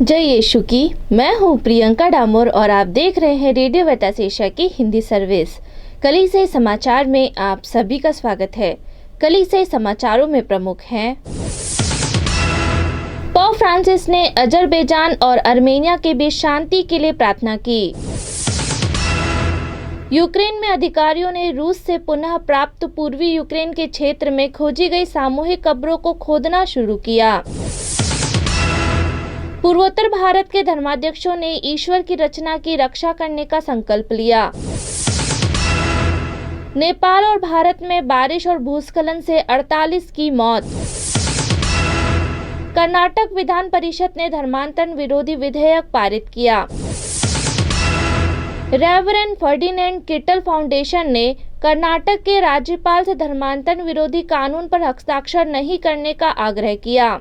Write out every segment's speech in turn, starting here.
जय यीशु की। मैं हूँ प्रियंका डामोर और आप देख रहे हैं रेडियो वेटास एशिया की हिंदी सर्विस। कलीसिया समाचार में आप सभी का स्वागत है। कलीसिया समाचारों में प्रमुख हैं। पोप फ्रांसिस ने अजरबैजान और आर्मेनिया के बीच शांति के लिए प्रार्थना की। यूक्रेन में अधिकारियों ने रूस से पुनः प्राप्त पूर्वी यूक्रेन के क्षेत्र में खोजी गई सामूहिक कब्रों को खोदना शुरू किया। पूर्वोत्तर भारत के धर्माध्यक्षों ने ईश्वर की रचना की रक्षा करने का संकल्प लिया। नेपाल और भारत में बारिश और भूस्खलन से 48 की मौत। कर्नाटक विधान परिषद ने धर्मांतरण विरोधी विधेयक पारित किया। रेवरेंड फर्डिनेंड किटल फाउंडेशन ने कर्नाटक के राज्यपाल से धर्मांतरण विरोधी कानून पर हस्ताक्षर नहीं करने का आग्रह किया।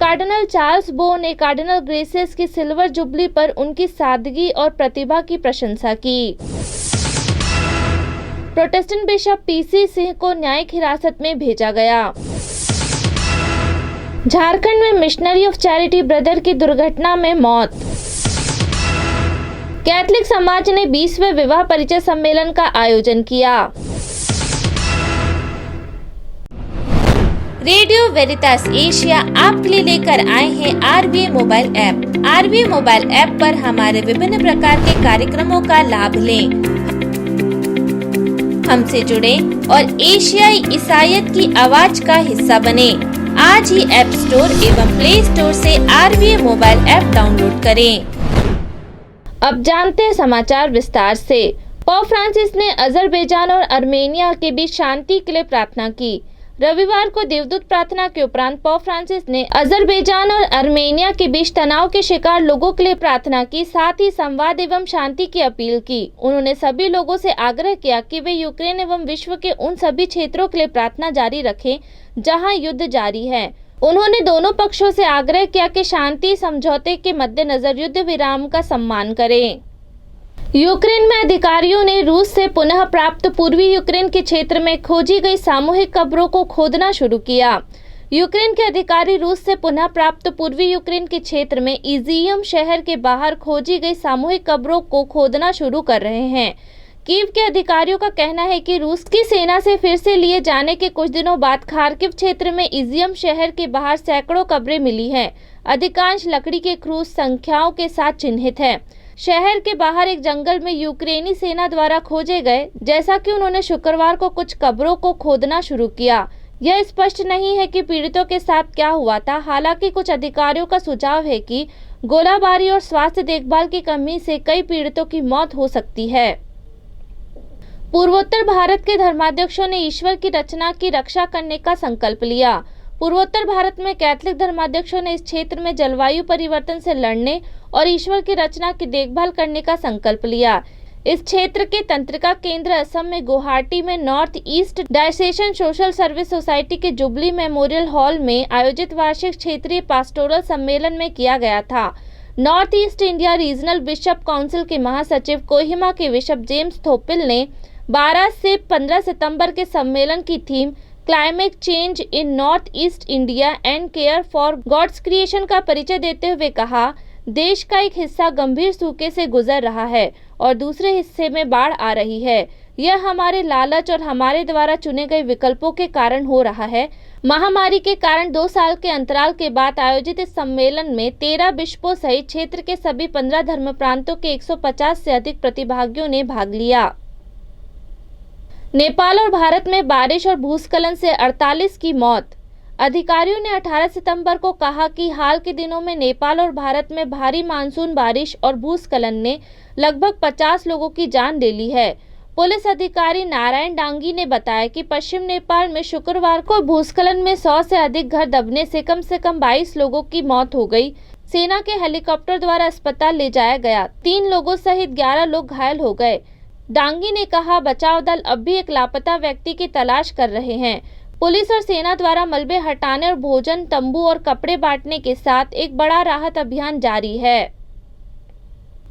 कार्डिनल चार्ल्स बो ने कार्डिनल ग्रेसियस की सिल्वर जुबली पर उनकी सादगी और प्रतिभा की प्रशंसा की। प्रोटेस्टेंट बिशप पीसी सिंह को न्यायिक हिरासत में भेजा गया। झारखंड में मिशनरी ऑफ चैरिटी ब्रदर की दुर्घटना में मौत। कैथलिक समाज ने 20वें विवाह परिचय सम्मेलन का आयोजन किया। रेडियो वेरितास एशिया आपके लिए लेकर आए हैं आरवीए मोबाइल ऐप। आरवीए मोबाइल ऐप पर हमारे विभिन्न प्रकार के कार्यक्रमों का लाभ लें, हमसे जुड़े और एशियाई ईसाईयत की आवाज का हिस्सा बने। आज ही ऐप स्टोर एवं प्ले स्टोर से आरवीए मोबाइल ऐप डाउनलोड करें। अब जानते हैं समाचार विस्तार से। पोप फ्रांसिस ने अजरबैजान और आर्मेनिया के बीच शांति के लिए प्रार्थना की। रविवार को देवदूत प्रार्थना के उपरांत पोप फ्रांसिस ने अजरबैजान और आर्मेनिया के बीच तनाव के शिकार लोगों के लिए प्रार्थना की, साथ ही संवाद एवं शांति की अपील की। उन्होंने सभी लोगों से आग्रह किया कि वे यूक्रेन एवं विश्व के उन सभी क्षेत्रों के लिए प्रार्थना जारी रखें जहां युद्ध जारी है। उन्होंने दोनों पक्षों से आग्रह किया कि शांति समझौते के मद्देनजर युद्ध विराम का सम्मान करें। यूक्रेन में अधिकारियों ने रूस से पुनः प्राप्त पूर्वी यूक्रेन के क्षेत्र में खोजी गई सामूहिक कब्रों को खोदना शुरू किया। यूक्रेन के अधिकारी रूस से पुनः प्राप्त पूर्वी यूक्रेन के क्षेत्र में इजियम शहर के बाहर खोजी गई सामूहिक कब्रों को खोदना शुरू कर रहे हैं। कीव के अधिकारियों का कहना है कि रूस की सेना से फिर से लिए जाने के कुछ दिनों बाद खार्किव क्षेत्र में इजियम शहर के बाहर सैकड़ों कब्रें मिली हैं। अधिकांश लकड़ी के क्रूस संख्याओं के साथ चिन्हित है। शहर के बाहर एक जंगल में यूक्रेनी सेना द्वारा खोजे गए, जैसा कि उन्होंने शुक्रवार को कुछ कब्रों को खोदना शुरू किया। यह स्पष्ट नहीं है कि पीड़ितों के साथ क्या हुआ था। हालांकि कुछ अधिकारियों का सुझाव है कि गोलाबारी और स्वास्थ्य देखभाल की कमी से कई पीड़ितों की मौत हो सकती है। पूर्वोत्तर भारत के धर्माध्यक्षों ने ईश्वर की रचना की रक्षा करने का संकल्प लिया। पूर्वोत्तर भारत में कैथलिक धर्माध्यक्षों ने इस क्षेत्र में जलवायु परिवर्तन से लड़ने और ईश्वर की रचना की देखभाल करने का संकल्प लिया। इस क्षेत्र के तंत्रिका केंद्र असम में गुवाहाटी में North East Diocesan Social Service Society के जुबली मेमोरियल हॉल में आयोजित वार्षिक क्षेत्रीय पास्टोरल सम्मेलन में किया गया था। North East India regional bishop council के महासचिव कोहिमा के बिशप जेम्स थोपिल ने 12 से 15 सितंबर के सम्मेलन की theme climate change in North East India and care for God's creation का परिचय देते हुए कहा, देश का एक हिस्सा गंभीर सूखे से गुजर रहा है और दूसरे हिस्से में बाढ़ आ रही है। यह हमारे लालच और हमारे द्वारा चुने गए विकल्पों के कारण हो रहा है। महामारी के कारण 2 साल के अंतराल के बाद आयोजित इस सम्मेलन में 13 बिशपों सहित क्षेत्र के सभी 15 धर्म प्रांतों के 150 से अधिक प्रतिभागियों ने भाग लिया। नेपाल और भारत में बारिश और भूस्खलन से 48 की मौत। अधिकारियों ने 18 सितंबर को कहा कि हाल के दिनों में नेपाल और भारत में भारी मानसून बारिश और भूस्खलन ने लगभग 50 लोगों की जान ले ली है। पुलिस अधिकारी नारायण डांगी ने बताया कि पश्चिम नेपाल में शुक्रवार को भूस्खलन में 100 से अधिक घर दबने से कम 22 लोगों की मौत हो गई। सेना के हेलीकॉप्टर द्वारा अस्पताल ले जाया गया। 3 लोगों सहित 11 लोग घायल हो गए। डांगी ने कहा, बचाव दल अब भी एक लापता व्यक्ति की तलाश कर रहे हैं। पुलिस और सेना द्वारा मलबे हटाने और भोजन, तंबू और कपड़े बांटने के साथ एक बड़ा राहत अभियान जारी है।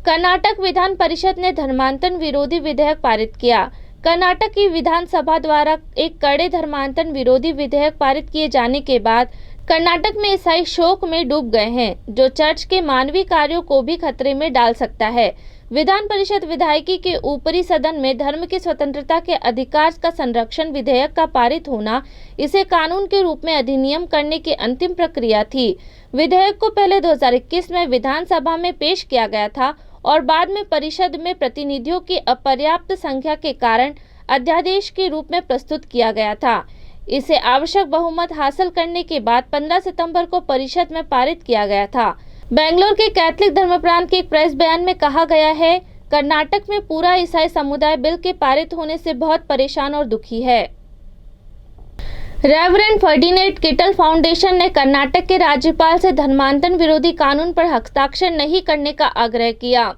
कर्नाटक विधान परिषद ने धर्मांतरण विरोधी विधेयक पारित किया। कर्नाटक की विधानसभा द्वारा एक कड़े धर्मांतरण विरोधी विधेयक पारित किए जाने के बाद कर्नाटक में ईसाई शोक में डूब गए हैं, जो चर्च के मानवीय कार्यों को भी खतरे में डाल सकता है। विधान परिषद विधायिकी के ऊपरी सदन में धर्म की स्वतंत्रता के अधिकार का संरक्षण विधेयक का पारित होना इसे कानून के रूप में अधिनियम करने की अंतिम प्रक्रिया थी। विधेयक को पहले 2021 में विधानसभा में पेश किया गया था और बाद में परिषद में प्रतिनिधियों की अपर्याप्त संख्या के कारण अध्यादेश के रूप में प्रस्तुत किया गया था। इसे आवश्यक बहुमत हासिल करने के बाद 15 सितंबर को परिषद में पारित किया गया था। बेंगलोर के कैथलिक धर्मप्रांत के एक प्रेस बयान में कहा गया है, कर्नाटक में पूरा ईसाई समुदाय बिल के पारित होने से बहुत परेशान और दुखी है। रेवरेंड फर्डिनेंड किटल फाउंडेशन ने कर्नाटक के राज्यपाल से धर्मांतरण विरोधी कानून पर हस्ताक्षर नहीं करने का आग्रह किया।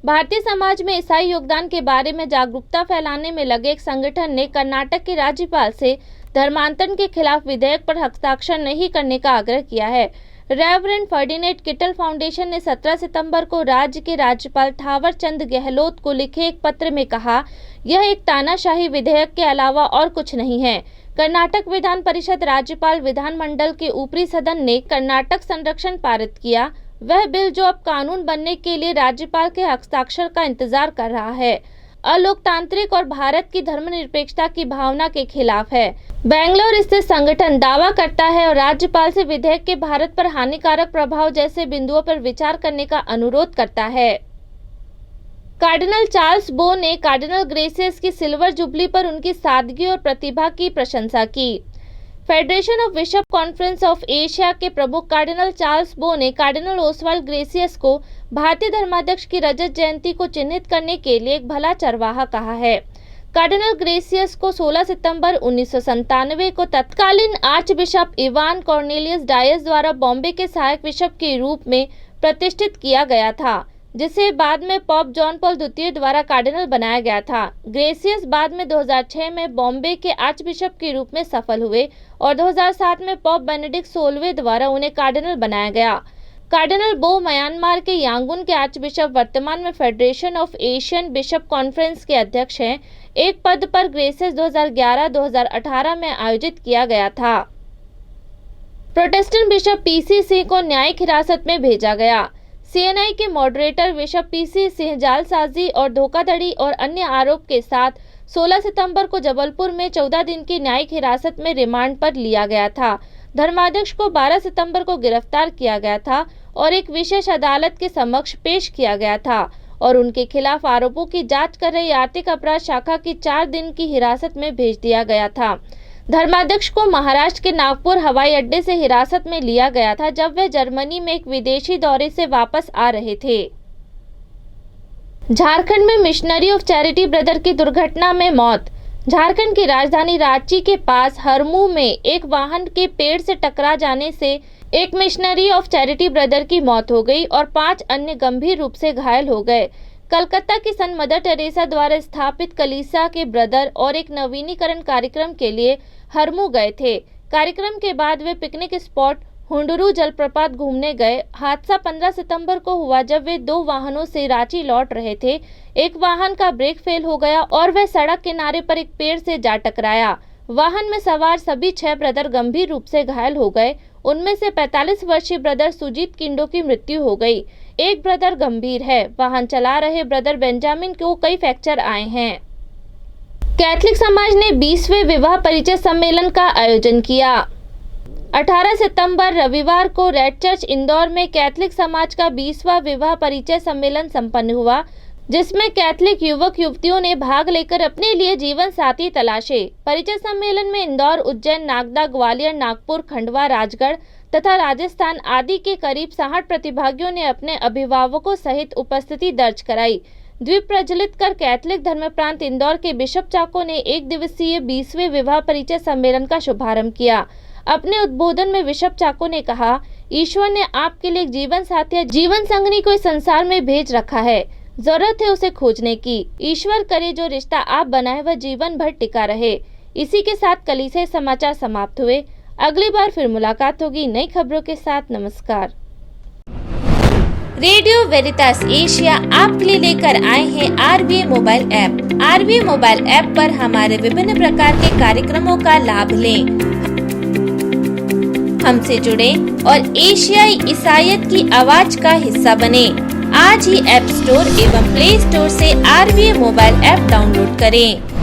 भारतीय समाज में ईसाई योगदान के बारे में जागरूकता फैलाने में लगे एक संगठन ने कर्नाटक के राज्यपाल से धर्मांतरण के खिलाफ विधेयक पर हस्ताक्षर नहीं करने का आग्रह किया है। रेवरेंड फर्डिनेंड किटल फाउंडेशन ने 17 सितंबर को राज्य के राज्यपाल थावर चंद गहलोत को लिखे एक पत्र में कहा, यह एक तानाशाही विधेयक के अलावा और कुछ नहीं है। कर्नाटक विधान परिषद राज्यपाल विधानमंडल के ऊपरी सदन ने कर्नाटक संरक्षण पारित किया। वह बिल जो अब कानून बनने के लिए राज्यपाल के हस्ताक्षर का इंतजार कर रहा है, अलोकतांत्रिक और भारत की धर्मनिरपेक्षता की भावना के खिलाफ है। बेंगलोर स्थित संगठन दावा करता है और राज्यपाल से विधेयक के भारत पर हानिकारक प्रभाव जैसे बिंदुओं पर विचार करने का अनुरोध करता है। कार्डिनल चार्ल्स बो ने कार्डिनल ग्रेसियस की सिल्वर जुबली पर उनकी सादगी और प्रतिभा की प्रशंसा की। Federation of bishop conference of Asia के प्रमुख कार्डिनल चार्ल्स बो ने कार्डिनल ओसवाल्ड ग्रेसियस को भारतीय धर्माध्यक्ष की रजत जयंती को चिन्हित करने के लिए एक भला चरवाहा कहा है। कार्डिनल ग्रेसियस को 16 सितंबर 1997 को तत्कालीन archbishop Ivan Cornelius Dias द्वारा बॉम्बे के सहायक बिशप के रूप में प्रतिष्ठित किया गया था, जिसे बाद में पॉप जॉन पॉल द्वितीय द्वारा कार्डिनल बनाया गया था। ग्रेसियस बाद में 2006 में बॉम्बे के आर्च बिशप के रूप में सफल हुए और 2007 में पॉप बेनेडिक्ट 16वें द्वारा उन्हें कार्डिनल बनाया गया। कार्डिनल बो म्यांमार के यांगून के आर्च बिशप वर्तमान में federation of Asian bishop conference के अध्यक्ष हैं। एक पद पर ग्रेसियस 2011-2018 में आयोजित किया गया था। प्रोटेस्टेंट बिशप पीसी सिंह को न्यायिक हिरासत में भेजा गया। सीएनआई के मॉडरेटर बिशप पीसी सिंह जालसाजी और धोखाधड़ी और अन्य आरोप के साथ 16 सितंबर को जबलपुर में 14 दिन की न्यायिक हिरासत में रिमांड पर लिया गया था। धर्माध्यक्ष को 12 सितंबर को गिरफ्तार किया गया था और एक विशेष अदालत के समक्ष पेश किया गया था और उनके खिलाफ आरोपों की जांच कर रही आर्थिक अपराध शाखा की 4 दिन की हिरासत में भेज दिया गया था। धर्माध्यक्ष को महाराष्ट्र के नागपुर हवाई अड्डे से हिरासत में लिया गया था, जब वे जर्मनी में एक विदेशी दौरे से वापस आ रहे थे। झारखंड में मिशनरी ऑफ चैरिटी ब्रदर की दुर्घटना में मौत। झारखंड की राजधानी रांची के पास हरमू में एक वाहन के पेड़ से टकरा जाने से एक मिशनरी ऑफ चैरिटी ब्रदर की मौत हो गई और 5 अन्य गंभीर रूप से घायल हो गए। कलकत्ता की संत मदर टेरेसा द्वारा स्थापित कलीसिया के ब्रदर और एक नवीनीकरण कार्यक्रम के लिए हरमू गए थे। कार्यक्रम के बाद वे पिकनिक स्पॉट हुंडरू जलप्रपात घूमने गए। हादसा 15 सितंबर को हुआ जब वे 2 वाहनों से रांची लौट रहे थे। एक वाहन का ब्रेक फेल हो गया और वह सड़क किनारे पर एक पेड़ से जा टकराया। वाहन में सवार सभी 6 ब्रदर गंभीर रूप से घायल हो गए। उनमें से 45 वर्षीय ब्रदर सुजीत किंडो की मृत्यु हो गई। एक ब्रदर गंभीर है। वाहन चला रहे ब्रदर बेंजामिन को कई फ्रैक्चर आए हैं। कैथलिक समाज ने 20वें विवाह परिचय सम्मेलन का आयोजन किया। 18 सितंबर रविवार को रेड चर्च इंदौर में कैथलिक समाज का 20वां विवाह परिचय सम्मेलन संपन्न हुआ, जिसमें कैथलिक युवक युवतियों ने भाग लेकर अपने लिए जीवन साथी तलाशे। परिचय सम्मेलन में इंदौर, उज्जैन, नागदा, ग्वालियर, नागपुर, खंडवा, राजगढ़ तथा राजस्थान आदि के करीब 60 प्रतिभागियों ने अपने अभिभावकों सहित उपस्थिति दर्ज कराई। द्वीप प्रज्वलित कर कैथलिक धर्मप्रांत इंदौर के बिशप चाको ने 1 दिवसीय 20वें विवाह परिचय सम्मेलन का शुभारंभ किया। अपने उद्बोधन में बिशप चाको ने कहा, ईश्वर ने आपके लिए जीवन साथी, जीवन संगनी को इस संसार में भेज रखा है। जरूरत है उसे खोजने की। ईश्वर करे जो रिश्ता आप बनाए वह जीवन भर टिका रहे। इसी के साथ कलीसिया समाचार समाप्त हुए। अगली बार फिर मुलाकात होगी नई खबरों के साथ। नमस्कार। रेडियो वेरितास एशिया आपके लिए लेकर आए हैं आरवीए मोबाइल ऐप। आरवीए मोबाइल ऐप पर हमारे विभिन्न प्रकार के कार्यक्रमों का लाभ लें। हमसे जुड़ें और एशियाई ईसाईयत की आवाज का हिस्सा बने। आज ही ऐप स्टोर एवं प्ले स्टोर से RVA मोबाइल ऐप डाउनलोड करें।